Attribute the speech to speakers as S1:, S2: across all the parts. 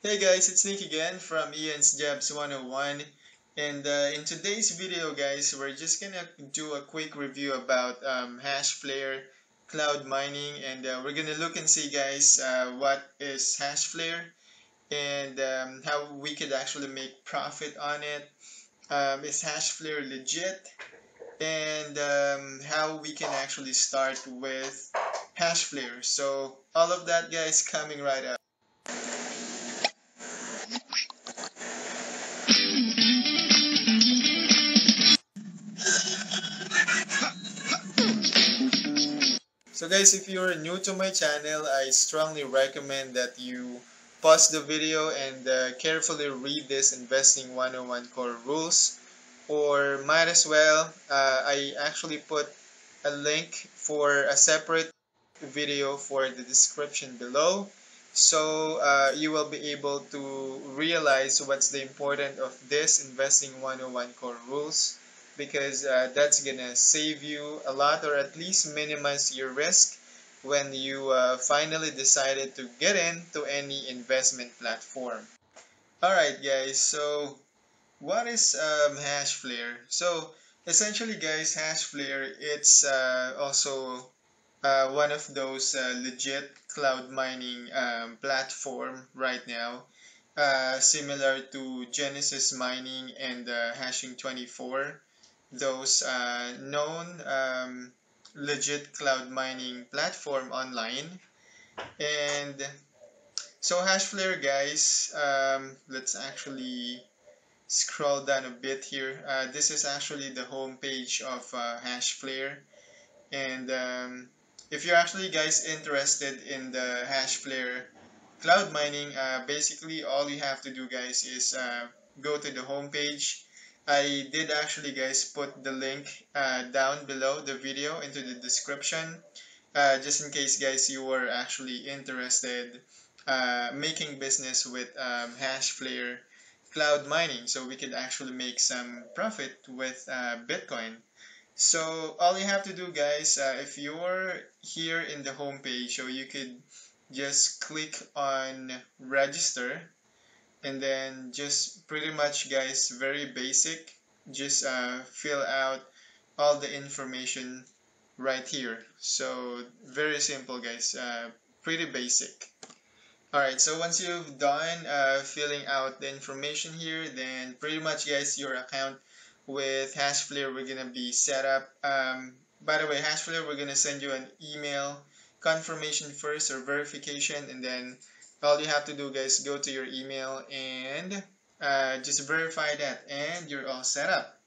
S1: Hey guys, it's Nick again from Ian's Jabs 101, and in today's video guys, we're just gonna do a quick review about Hashflare cloud mining, and we're gonna look and see guys what is Hashflare and how we could actually make profit on it. Is Hashflare legit? And how we can actually start with Hashflare. So all of that guys coming right up. So guys, if you're new to my channel, I strongly recommend that you pause the video and carefully read this Investing 101 core rules. Or might as well, I actually put a link for a separate video for the description below. So you will be able to realize what's the importance of this Investing 101 core rules, because that's gonna save you a lot, or at least minimize your risk when you finally decided to get into any investment platform. Alright guys, so what is Hashflare? So essentially guys, Hashflare, it's also one of those legit cloud mining platform right now, similar to Genesis Mining and Hashing 24, those known legit cloud mining platform online. And so Hashflare guys, let's actually scroll down a bit here. This is actually the home page of Hashflare, and if you're actually guys interested in the Hashflare cloud mining, basically all you have to do guys is go to the home page. I did actually guys put the link down below the video into the description, just in case guys you were actually interested making business with Hashflare cloud mining, so we could actually make some profit with Bitcoin. So all you have to do guys, if you're here in the home page, so you could just click on register, and then just pretty much guys, very basic, just fill out all the information right here. So very simple guys, pretty basic. Alright, so once you've done filling out the information here, then pretty much guys, your account with Hashflare we're gonna be set up. By the way, Hashflare, we're gonna send you an email confirmation first, or verification, and then all you have to do guys, go to your email and just verify that, and you're all set up.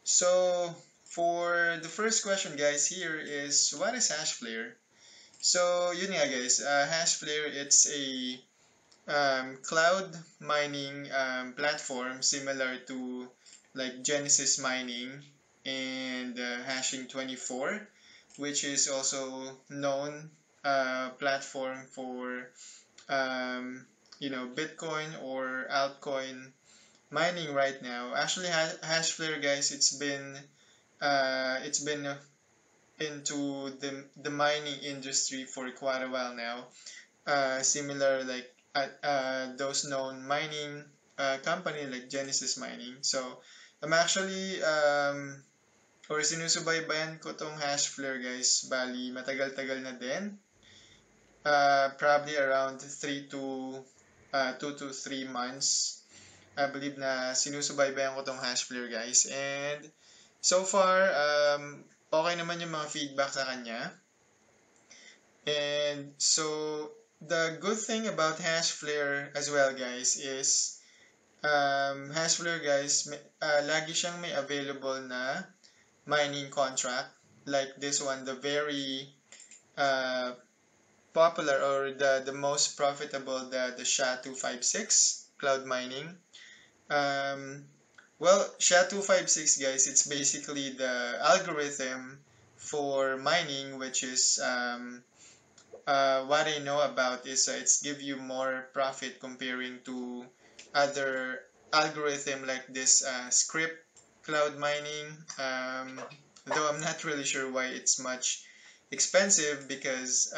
S1: So for the first question guys here is, what is Hashflare? So yun nga guys, Hashflare, it's a cloud mining platform similar to like Genesis Mining and Hashing 24, which is also known platform for um, Bitcoin or altcoin mining right now. Actually, Hashflare guys, it's been into the mining industry for quite a while now. Similar like those known mining company like Genesis Mining. So I'm actually or sinusubaybayan ko tong Hashflare guys. Bali matagal-tagal na din. Probably around 2 to 3 months. I believe na sinusubaybayan ko tong Hashflare guys. And so far, okay naman yung mga feedback sa kanya. And so the good thing about Hashflare as well guys is Hashflare guys, lagi siyang may available na mining contract, like this one, the very uh, popular, or the most profitable, the SHA-256 cloud mining. um, well, SHA-256 guys, it's basically the algorithm for mining, which is what I know about is it's give you more profit comparing to other algorithm like this script cloud mining. Though I'm not really sure why it's much expensive, because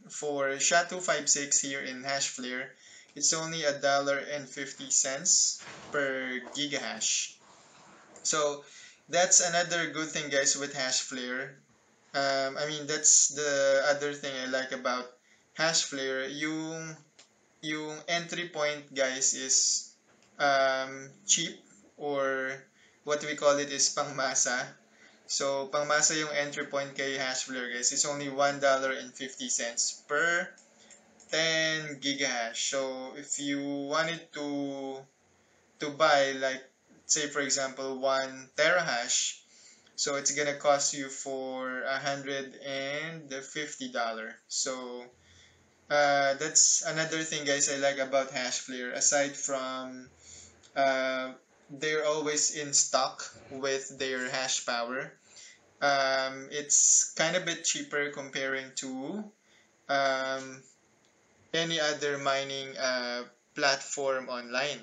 S1: for SHA-256 here in Hashflare, it's only $1.50 per gigahash. So that's another good thing, guys, with Hashflare. I mean, that's the other thing I like about Hashflare. Yung entry point, guys, is cheap, or what we call it is pangmasa. So pangmasa yung entry point kay Hashflare, guys. It's only $1.50 per 10 gigahash. So if you wanted to buy, like, say for example 1 terahash, so it's gonna cost you for $150. So that's another thing, guys, I like about Hashflare. Aside from they're always in stock with their hash power, it's kind of bit cheaper comparing to um, any other mining platform online.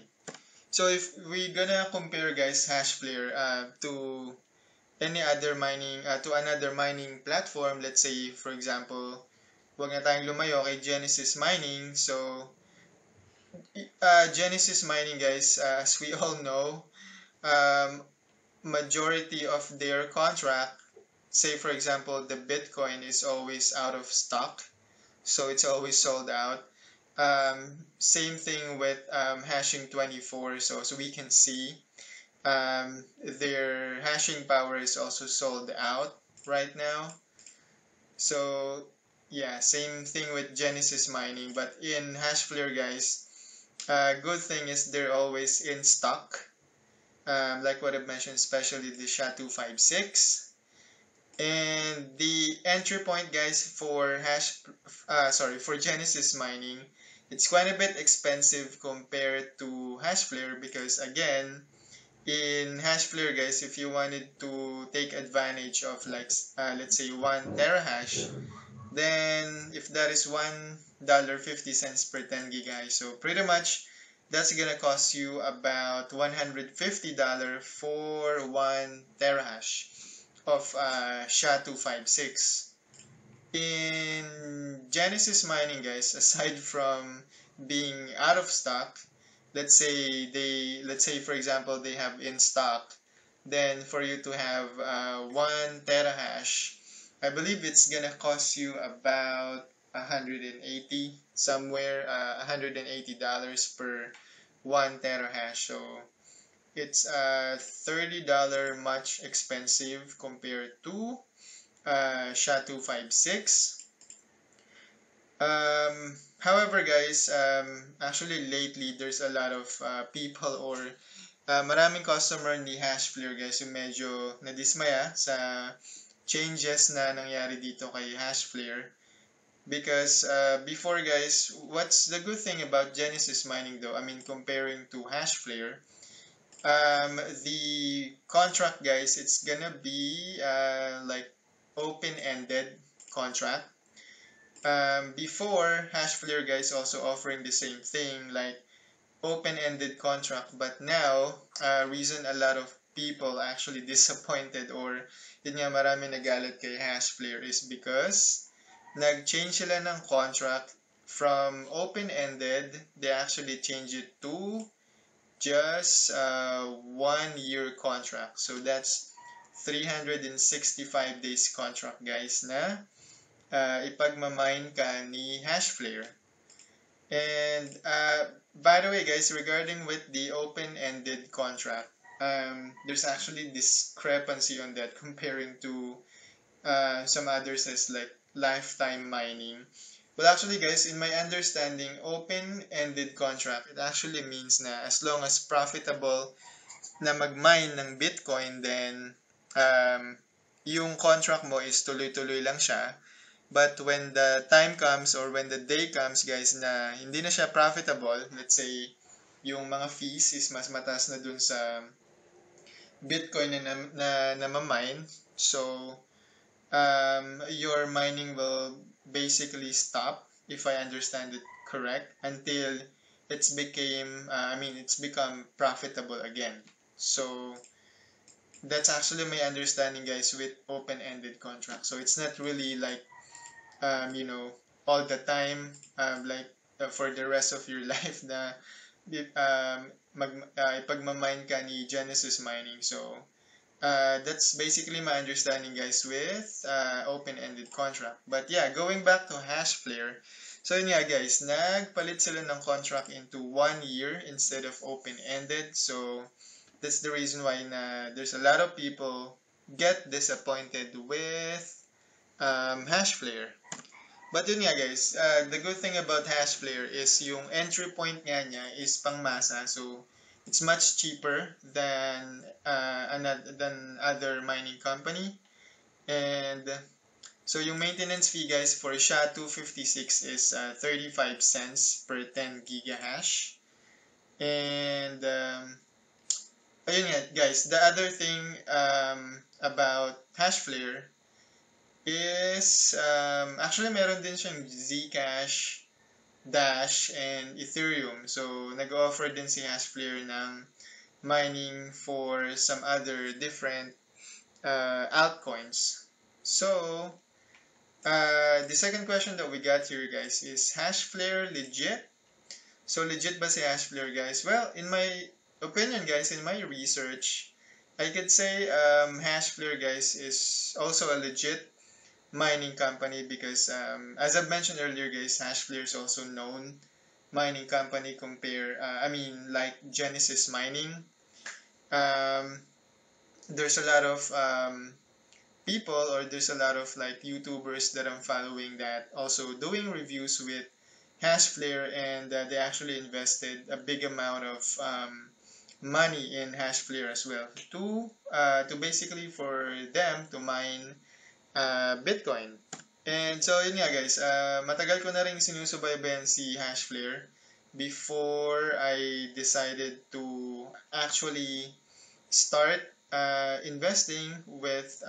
S1: So if we gonna compare, guys, Hashflare to any other mining to another mining platform, let's say for example, wag na tayong lumayo kay Genesis Mining. So Genesis Mining, guys, as we all know, um, majority of their contract, say for example the Bitcoin is always out of stock, so it's always sold out. Same thing with hashing 24. So we can see their hashing power is also sold out right now. So yeah, same thing with Genesis Mining, but in Hashflare, guys, good thing is they're always in stock. Like what I've mentioned, especially the SHA-256. And the entry point, guys, for for Genesis Mining, it's quite a bit expensive compared to Hashflare, because again, in Hashflare, guys, if you wanted to take advantage of, like, let's say 1 terahash, then if that is $1.50 per 10 gigahash, so pretty much that's gonna cost you about $150 for 1 terahash of SHA-256. In Genesis Mining, guys, aside from being out of stock, let's say for example they have in stock, then for you to have 1 terahash, I believe it's gonna cost you about 180 somewhere, $180 per 1 terahash. So it's $30 much expensive compared to SHA-256. However, guys, actually lately there's a lot of people, or maraming customer ni Hashflare, guys, yung medyo nadismaya sa changes na nangyari dito kay Hashflare. Because before, guys, what's the good thing about Genesis Mining though? I mean, comparing to Hashflare, the contract, guys, it's gonna be like open-ended contract. Before, Hashflare, guys, also offering the same thing, like open-ended contract, but now reason a lot of people actually disappointed, or yun nga, marami nagalit kay Hashflare, is because nag-change sila ng contract from open-ended. They actually changed it to just 1 year contract. So that's 365 days contract, guys, na ipagmamine ka ni Hashflare. And by the way, guys, regarding with the open-ended contract, there's actually discrepancy on that comparing to some others as like lifetime mining. Well, actually, guys, in my understanding, open-ended contract, it actually means na as long as profitable na mag-mine ng Bitcoin, then yung contract mo is tuloy-tuloy lang siya. But when the time comes, or when the day comes, guys, na hindi na siya profitable, let's say yung mga fees is mas mataas na dun sa Bitcoin na mine, so your mining will basically stop, if I understand it correct, until it's become profitable again. So that's actually my understanding, guys, with open-ended contract. So it's not really like all the time, like for the rest of your life na ipagmamine ka ni Genesis Mining. So that's basically my understanding, guys, with open-ended contract. But yeah, going back to Hashflare. So yun nga, guys, nagpalit sila ng contract into 1 year instead of open-ended. So that's the reason why there's a lot of people get disappointed with Hashflare. But yun nga, guys, the good thing about Hashflare is yung entry point nga niya is pangmasa. So it's much cheaper than than other mining company. And so yung maintenance fee, guys, for SHA-256 is 35 cents per 10 gigahash. And ayun nga, guys, the other thing about Hashflare is actually meron din siyang Zcash, Dash, and Ethereum. So nag-offer din si Hashflare ng mining for some other different altcoins. So the second question that we got here, guys, is Hashflare legit? So legit ba si Hashflare, guys? Well, in my opinion, guys, in my research, I could say Hashflare, guys, is also a legit mining company because as I've mentioned earlier, guys, Hashflare is also known mining company like Genesis Mining. There's a lot of people, or there's a lot of like YouTubers that I'm following that also doing reviews with Hashflare, and they actually invested a big amount of money in Hashflare as well to basically for them to mine Bitcoin. And so yun nga, guys, matagal ko na rin sinusubaybayan si Hashflare before I decided to actually start investing with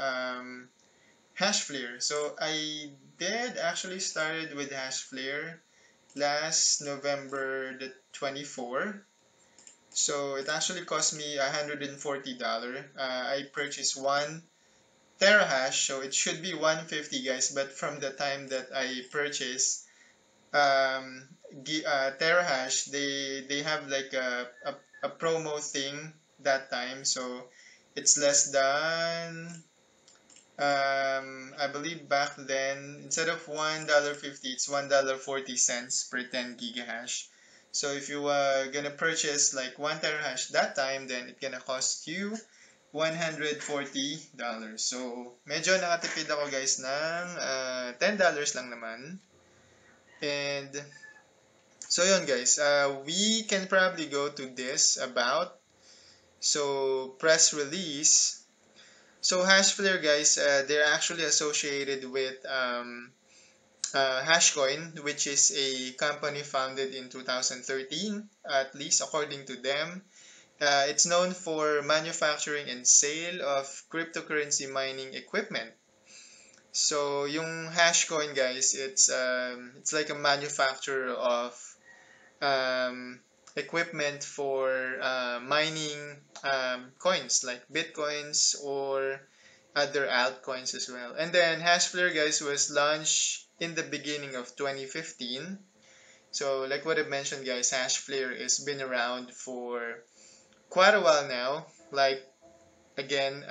S1: Hashflare. So I did actually started with Hashflare last November the 24th. So it actually cost me $140. I purchased 1 terahash, so it should be 150, guys. But from the time that I purchased terahash, they have like a promo thing that time, so it's less than I believe back then, instead of $1.50, it's $1.40 per 10 gigahash. So if you gonna purchase like 1 terahash that time, then it's gonna cost you $140. So medyo nakatipid ako, guys, ng $10 lang naman. And so yun, guys, we can probably go to this about press release. So Hashflare, guys, they're actually associated with Hashcoin, which is a company founded in 2013, at least according to them. It's known for manufacturing and sale of cryptocurrency mining equipment. So yung Hashcoin, guys, it's like a manufacturer of equipment for mining coins like Bitcoins or other altcoins as well. And then Hashflare, guys, was launched in the beginning of 2015. So like what I mentioned, guys, Hashflare has been around for quite a while now, like again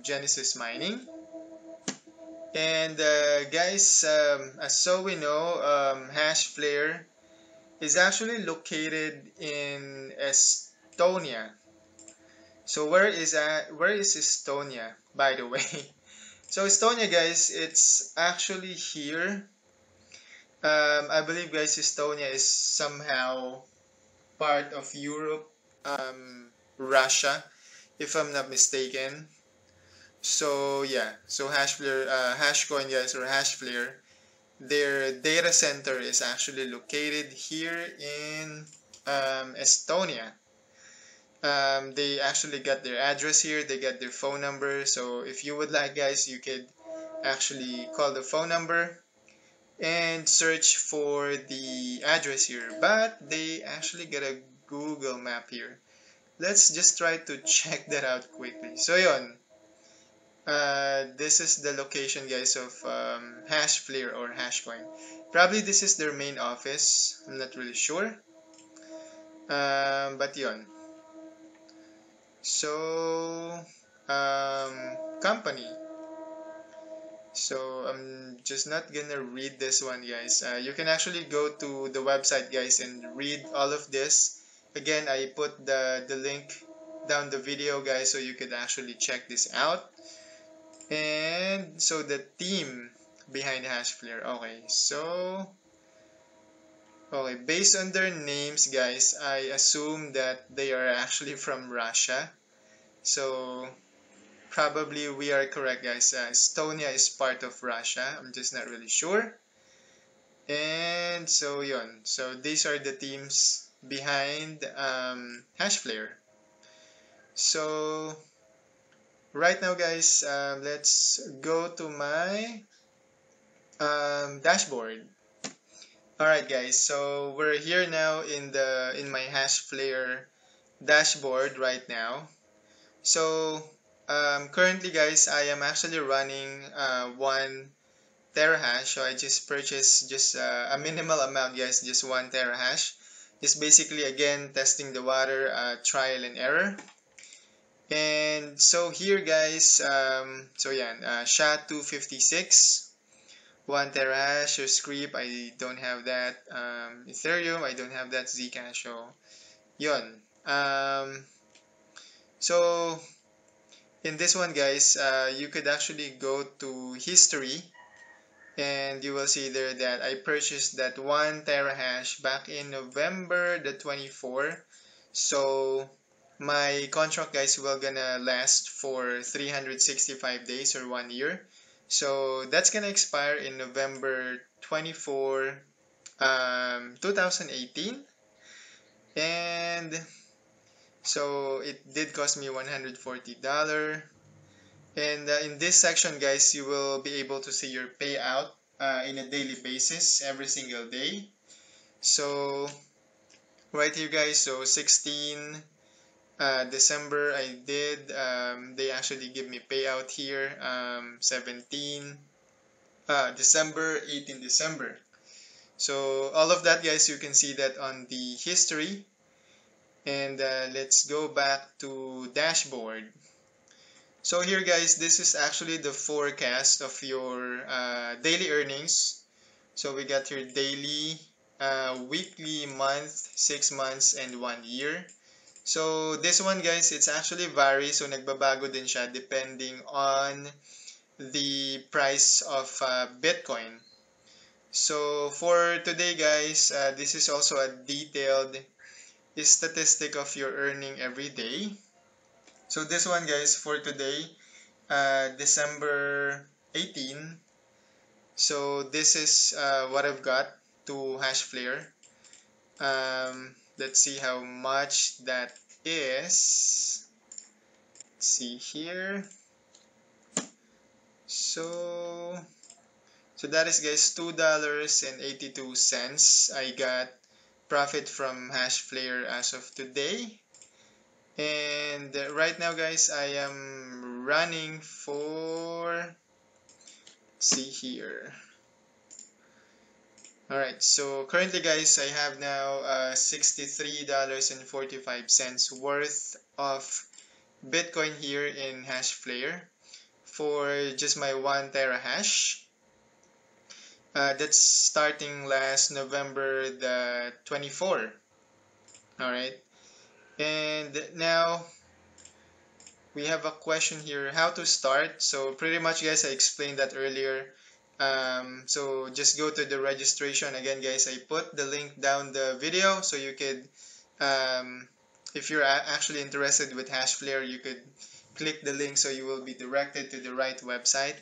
S1: Genesis Mining. And guys, so we know, Hashflare is actually located in Estonia. So where is Estonia, by the way? So Estonia, guys, it's actually here. I believe, guys, Estonia is somehow part of Europe, Russia, if I'm not mistaken. So yeah, so Hashcoin, guys, or Hashflare, their data center is actually located here in Estonia. They actually got their address here, they got their phone number. So if you would like, guys, you could actually call the phone number and search for the address here. But they actually got a Google map here. Let's just try to check that out quickly. So yun, this is the location, guys, of Hashflare or Hashcoin. Probably this is their main office. I'm not really sure. But yun. So, company. So I'm just not gonna read this one, guys. You can actually go to the website, guys, and read all of this. Again, I put the link down the video, guys, so you could actually check this out. And so the team behind Hashflare. Okay, based on their names, guys, I assume that they are actually from Russia. So probably we are correct, guys. Estonia is part of Russia. I'm just not really sure. And so yun. So these are the teams behind Hashflare. So right now, guys, let's go to my dashboard. Alright, guys. So we're here now in my Hashflare dashboard right now. So currently, guys, I am actually running 1 terahash. So I just purchased just a minimal amount, guys, just 1 terahash. Just basically again testing the water, trial and error. And so here, guys, so yeah, SHA-256, 1 terahash. So script, I don't have that. Ethereum, I don't have that. Zcash, so yun. So in this one, guys, you could actually go to history, and you will see there that I purchased that 1 terahash back in November the 24th. So my contract, guys, will gonna last for 365 days or 1 year. So that's gonna expire in November 24, 2018. And so it did cost me $140. And in this section, guys, you will be able to see your payout in a daily basis every single day. So right here, guys, so 16 December I did, they actually give me payout here, 17 December, 18 December. So all of that, guys, you can see that on the history. And let's go back to dashboard. So here, guys, this is actually the forecast of your daily earnings. So we got your daily, weekly, month, 6 months, and 1 year. So this one, guys, it's actually varies. So nagbabago din siya depending on the price of Bitcoin. So for today, guys, this is also a detailed statistic of your earning every day. So this one, guys, for today, December 18. So this is what I've got to Hashflare. Let's see how much that is. Let's see here. So that is, guys, $2.82 I got profit from Hashflare as of today. And right now, guys, I am running for, let's see here. Alright, so currently, guys, I have now $63.45 worth of Bitcoin here in Hashflare for just my 1 terahash. That's starting last November the 24th. Alright, and now we have a question here, how to start. So pretty much, guys, I explained that earlier. So just go to the registration. Again, guys, I put the link down the video, so you could, if you're actually interested with Hashflare, you could click the link so you will be directed to the right website.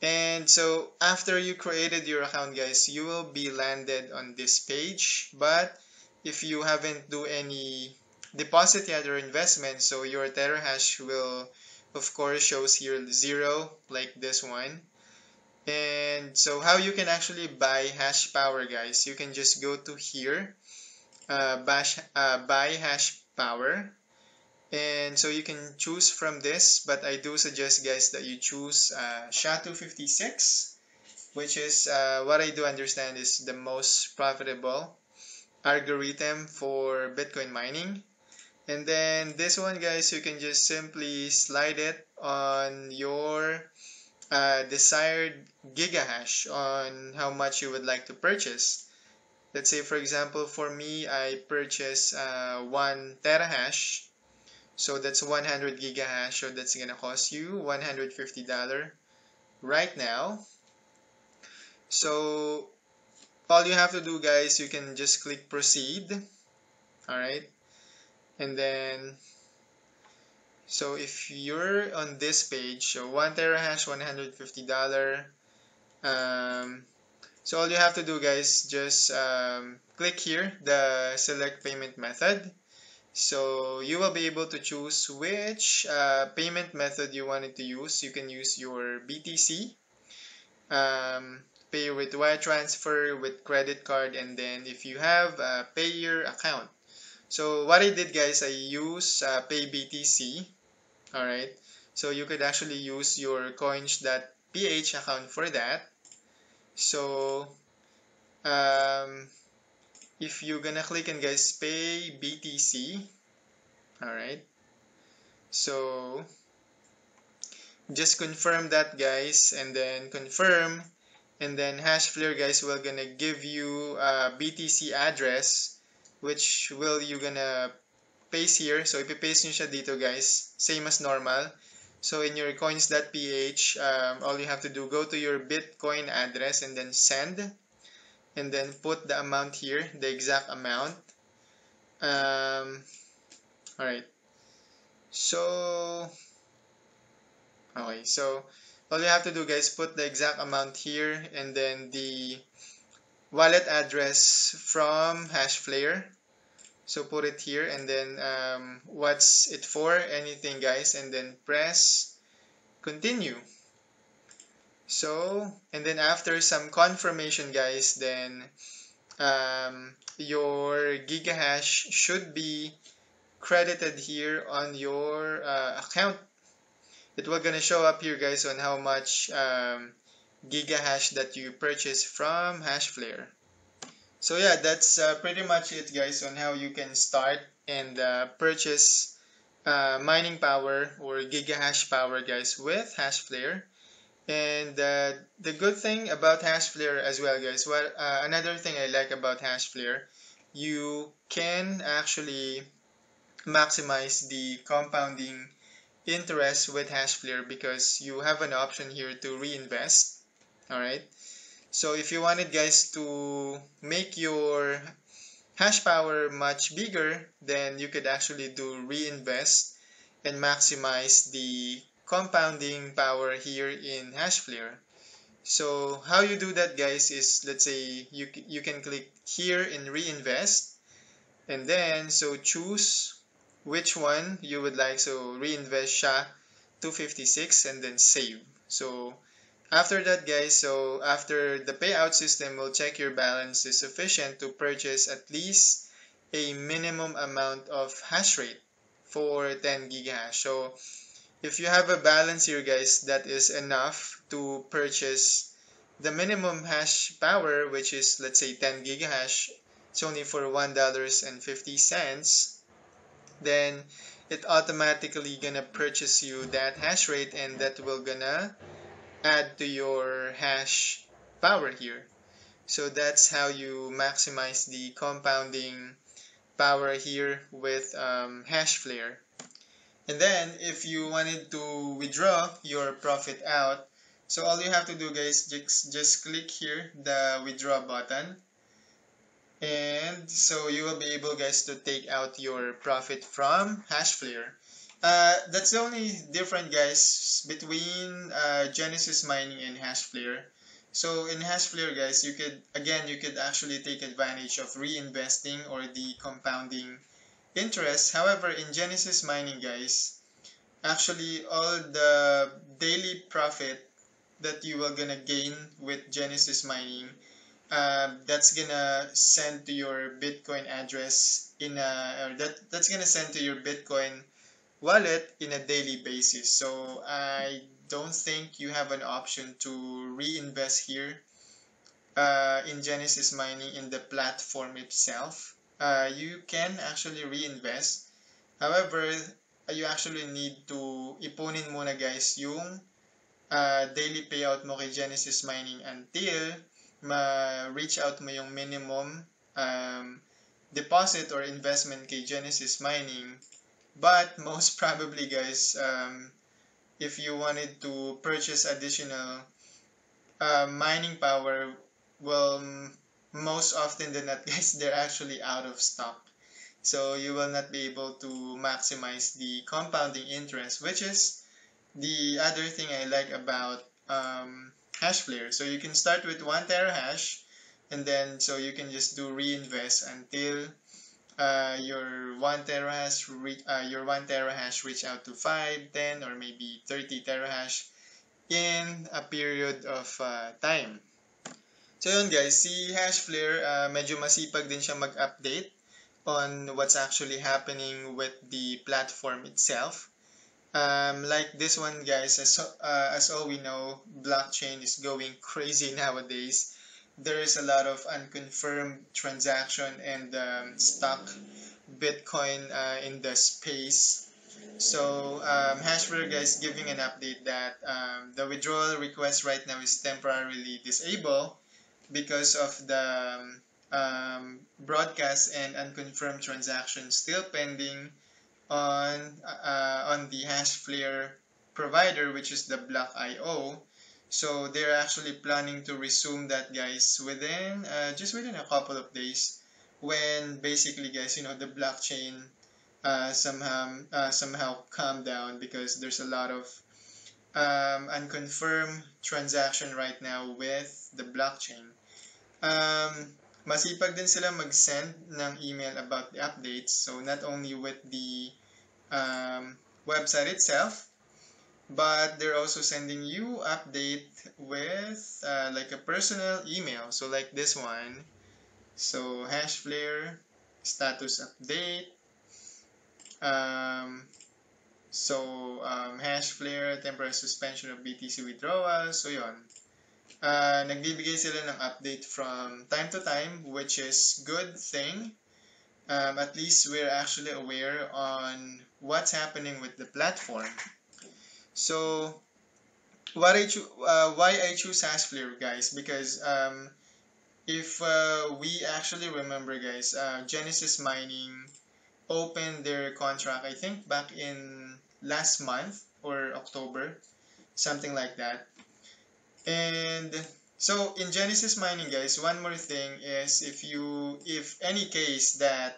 S1: And so after you created your account, guys, you will be landed on this page. But if you haven't do any deposit yet or investment, so your terahash will of course shows here 0, like this one. And so how you can actually buy hash power, guys, you can just go to here, buy hash power, and so you can choose from this, but I do suggest, guys, that you choose SHA-256. which is what I do understand is the most profitable algorithm for Bitcoin mining. And then this one, guys, you can just simply slide it on your desired gigahash on how much you would like to purchase. Let's say, for example, for me, I purchase 1 terahash. So that's 100 gigahash. So that's going to cost you $150 right now. So all you have to do, guys, you can just click proceed. All right. And then, so if you're on this page, so 1 terahash, $150. So all you have to do, guys, just click here, the select payment method. So you will be able to choose which payment method you wanted to use. You can use your BTC, pay with wire transfer, with credit card, and then if you have a payer account. So what I did, guys, I use pay BTC. All right. So you could actually use your coins.ph account for that. So if you're gonna click and, guys, pay BTC, all right, so just confirm that, guys, and then confirm, and then Hashflare, guys, will gonna give you a BTC address which will you gonna paste here. So ipipaste nyo siya dito, guys, same as normal. So in your coins.ph, all you have to do, go to your Bitcoin address and then send, and then put the amount here, the exact amount. All right. So, okay. So all you have to do, guys, put the exact amount here, and then the wallet address from Hashflare. So put it here, and then what's it for, anything, guys, and then press continue. So, and then after some confirmation, guys, then your gigahash should be credited here on your account. It will gonna show up here, guys, on how much gigahash that you purchased from Hashflare. So yeah, that's pretty much it, guys, on how you can start and purchase mining power or gigahash power, guys, with Hashflare. And the good thing about Hashflare as well, guys, what another thing I like about Hashflare, you can actually maximize the compounding interest with Hashflare because you have an option here to reinvest. All right. So if you wanted, guys, to make your hash power much bigger, then you could actually do reinvest and maximize the compounding power here in Hashflare. So how you do that, guys, is, let's say you can click here in reinvest, and then so choose which one you would like. So reinvest SHA 256 and then save. So after that, guys, so after the payout system will check your balance is sufficient to purchase at least a minimum amount of hash rate for 10 gigahash. So if you have a balance here, guys, that is enough to purchase the minimum hash power, which is, let's say, 10 gigahash. It's only for $1.50. Then it automatically gonna purchase you that hash rate, and that will gonna add to your hash power here. So that's how you maximize the compounding power here with Hashflare. And then if you wanted to withdraw your profit out, so all you have to do, guys, just click here the withdraw button, and so you will be able, guys, to take out your profit from Hashflare. That's the only difference, guys, between Genesis Mining and Hashflare. So in Hashflare, guys, you could actually take advantage of reinvesting or the compounding interest. However, in Genesis Mining, guys, actually all the daily profit that you are gonna gain with Genesis Mining, that's gonna send to your Bitcoin address in a, or that's gonna send to your Bitcoin wallet in a daily basis. So I don't think you have an option to reinvest here in Genesis Mining in the platform itself. You can actually reinvest. However, you actually need to ipunin muna guys yung daily payout mo kay Genesis Mining until ma-reach out mo yung minimum um, deposit or investment kay Genesis Mining. But most probably guys, if you wanted to purchase additional mining power, well, most often than not guys, they're actually out of stock. So you will not be able to maximize the compounding interest, which is the other thing I like about Hashflare. So you can start with 1 terahash, and then so you can just do reinvest until your 1 terahash reach out to 5, 10, or maybe 30 terahash in a period of time. So yun guys, si Hashflare medyo masipag din siya mag-update on what's actually happening with the platform itself. Like this one guys, as all we know, blockchain is going crazy nowadays. There is a lot of unconfirmed transaction and stock Bitcoin in the space. So Hashflare guys giving an update that the withdrawal request right now is temporarily disabled because of the broadcast and unconfirmed transactions still pending on the Hashflare provider, which is the Block.io. So they're actually planning to resume that, guys, within just within a couple of days, when basically, guys, the blockchain somehow calm down because there's a lot of unconfirmed transaction right now with the blockchain. Masipag din sila mag-send ng email about the updates. So not only with the website itself, but they're also sending you update with like a personal email. So like this one. So Hashflare status update. Hashflare temporary suspension of BTC withdrawals. So yon. Nagbibigay sila ng update from time to time, which is good thing. At least we're actually aware on what's happening with the platform. So why I choose Hashflare, guys? Because if we actually remember, guys, Genesis Mining opened their contract, I think back in last month or October, something like that. And so in Genesis Mining, guys, one more thing is if any case that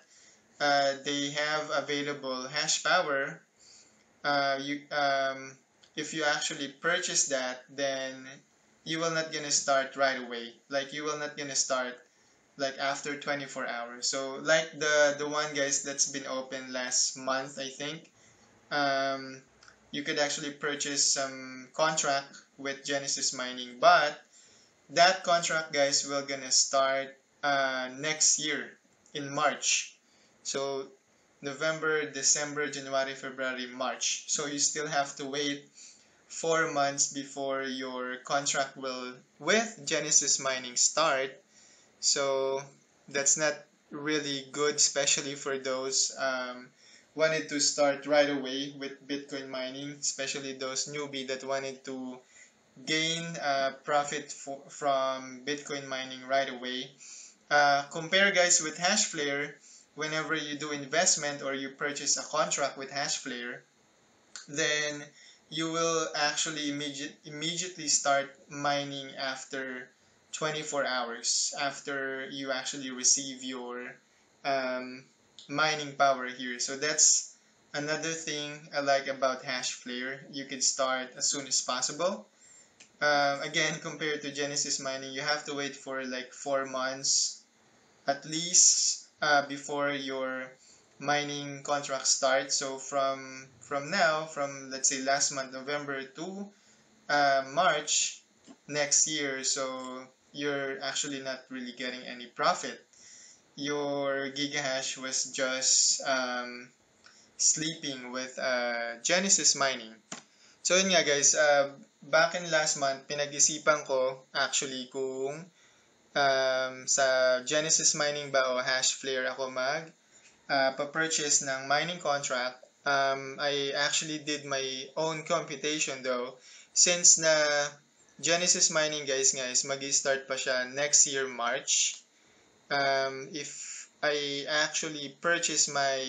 S1: they have available hash power, if you actually purchase that, then you will not gonna start right away. Like you will not gonna start like after 24 hours. So like the one, guys, that's been open last month, I think. You could actually purchase some contract with Genesis Mining, but that contract, guys, will gonna start next year in March. So November, December, January, February, March. So you still have to wait 4 months before your contract will with Genesis Mining start. So that's not really good, especially for those wanted to start right away with Bitcoin mining, especially those newbie that wanted to gain profit from Bitcoin mining right away. Compare, guys, with Hashflare. Whenever you do investment or you purchase a contract with Hashflare, then you will actually immediately start mining after 24 hours after you actually receive your um, mining power here. So that's another thing I like about Hashflare. You can start as soon as possible. Again, compared to Genesis Mining, you have to wait for like 4 months at least before your mining contract starts. So from now, from let's say last month, November to March next year, so you're actually not really getting any profit. Your gigahash was just sleeping with Genesis mining. So yun nga guys, back in last month, pinag-isipan ko actually kung sa Genesis mining ba o Hashflare ako pa-purchase ng mining contract. I actually did my own computation though, since na Genesis mining guys is mag-start pa siya next year March. If I actually purchase my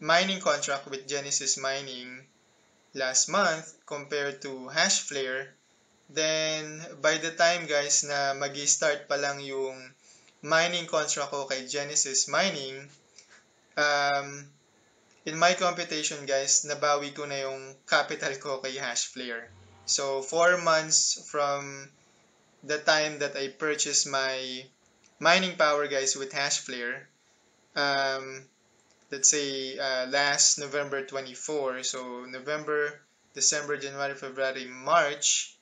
S1: mining contract with Genesis mining last month compared to Hashflare, then by the time guys na mag-start pa lang yung mining contract ko kay Genesis mining, in my computation guys, nabawi ko na yung capital ko kay Hashflare. So 4 months from the time that I purchased my mining power guys with Hashflare, let's say last November 24, so November, December, January, February, March.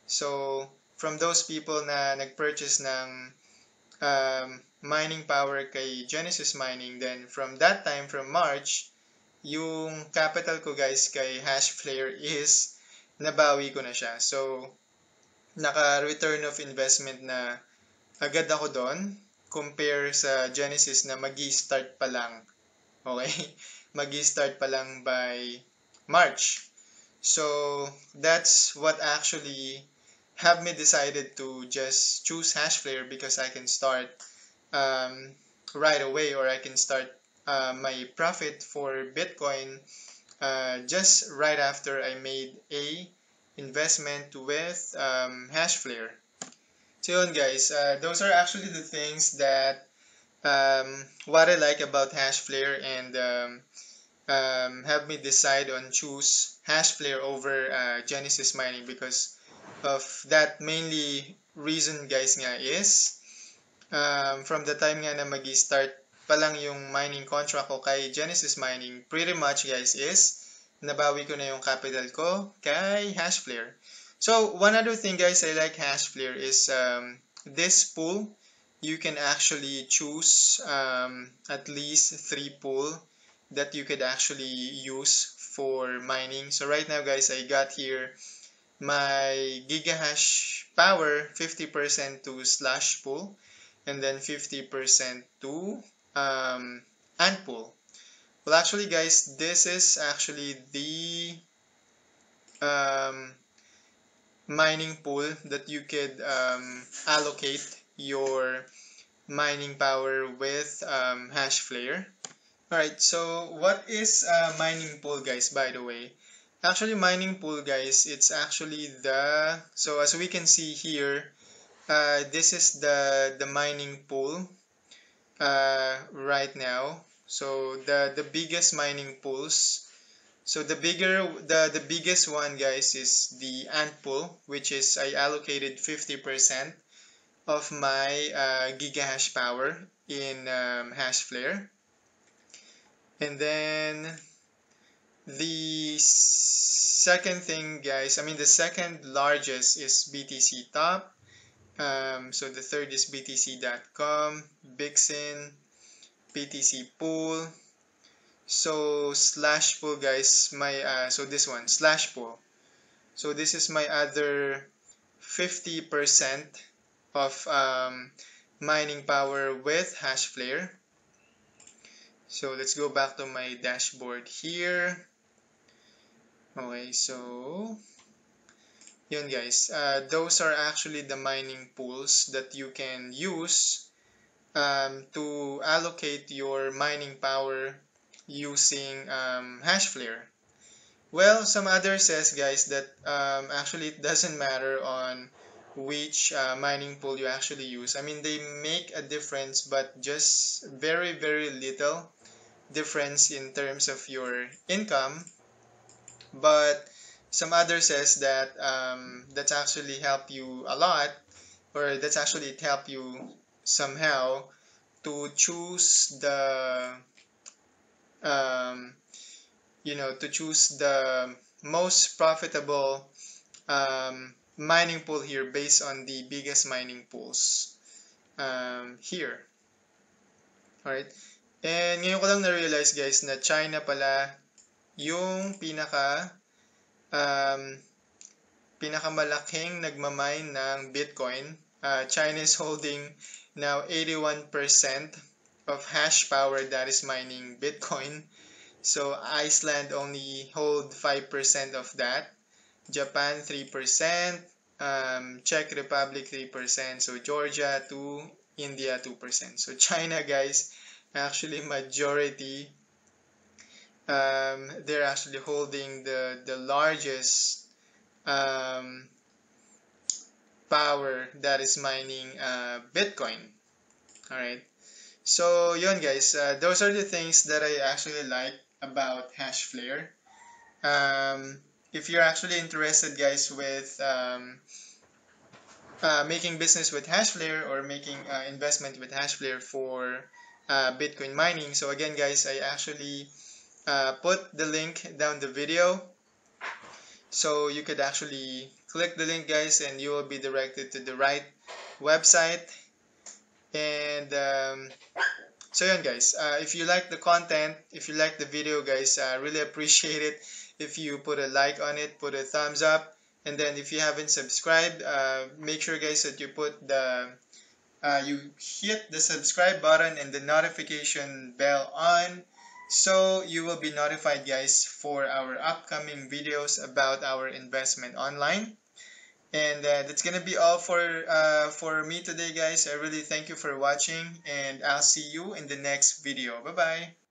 S1: So from those people na nag-purchase ng mining power kay Genesis mining, then from that time, from March, yung capital ko guys kay Hashflare is nabawi ko na siya. So naka-return of investment na agad ako doon compare sa Genesis na magi-start pa lang. Okay? Magi-start pa lang by March. So that's what actually have me decided to just choose Hashflare, because I can start right away, or I can start my profit for Bitcoin just right after I made a investment with Hashflare. So yun guys, those are actually the things that what I like about Hashflare, and have me decide on choose Hashflare over Genesis mining. Because of that mainly reason guys nga is from the time nga na mag-start pa lang yung mining contract ko kay Genesis mining, pretty much guys is nabawi ko na yung capital ko kay Hashflare. So one other thing guys I like Hashflare is this pool, you can actually choose at least 3 pool that you could actually use for mining. So right now guys, I got here my gigahash power 50% to slash pool, and then 50% to ant pool. Well actually guys, this is actually the mining pool that you could allocate your mining power with Hashflare. Alright, so what is mining pool guys, by the way? Actually mining pool guys, it's actually so as we can see here, this is the mining pool right now. So the biggest mining pools, so the biggest one guys is the ant pool, which is I allocated 50% of my gigahash power in Hashflare. And then the second thing guys, the second largest is BTC top. So the third is BTC.com, Bixin, BTC pool. So slash pool guys, so this one, slash pool. So this is my other 50% of mining power with Hashflare. So let's go back to my dashboard here. Okay, so yun guys, those are actually the mining pools that you can use to allocate your mining power using Hashflare. Well, some others says guys that actually it doesn't matter on which mining pool you actually use. They make a difference, but just very little difference in terms of your income. But some others says that that's actually help you a lot, or that's actually it help you somehow to choose the to choose the most profitable mining pool here based on the biggest mining pools here. All right, And ngayon ko lang na-realize guys na China pala yung um, pinakamalaking nagmamine ng Bitcoin. China is holding now 81% of hash power that is mining Bitcoin. So Iceland only hold 5% of that. Japan 3%, Czech Republic 3%, so Georgia 2, India 2%. So China guys, actually majority, they're actually holding the largest um, power that is mining Bitcoin. All right. So yun guys, those are the things that I actually like about Hashflare. Um, if you're actually interested guys with making business with Hashflare or making investment with Hashflare for Bitcoin mining. So again guys, I actually put the link down the video, so you could actually click the link guys and you will be directed to the right website. And so yun guys, if you like the content, if you like the video guys, I really appreciate it if you put a like on it, put a thumbs up. And then if you haven't subscribed, make sure guys that you put you hit the subscribe button and the notification bell on, so you will be notified guys for our upcoming videos about our investment online. And that's gonna be all for me today guys. I really thank you for watching, and I'll see you in the next video. Bye bye.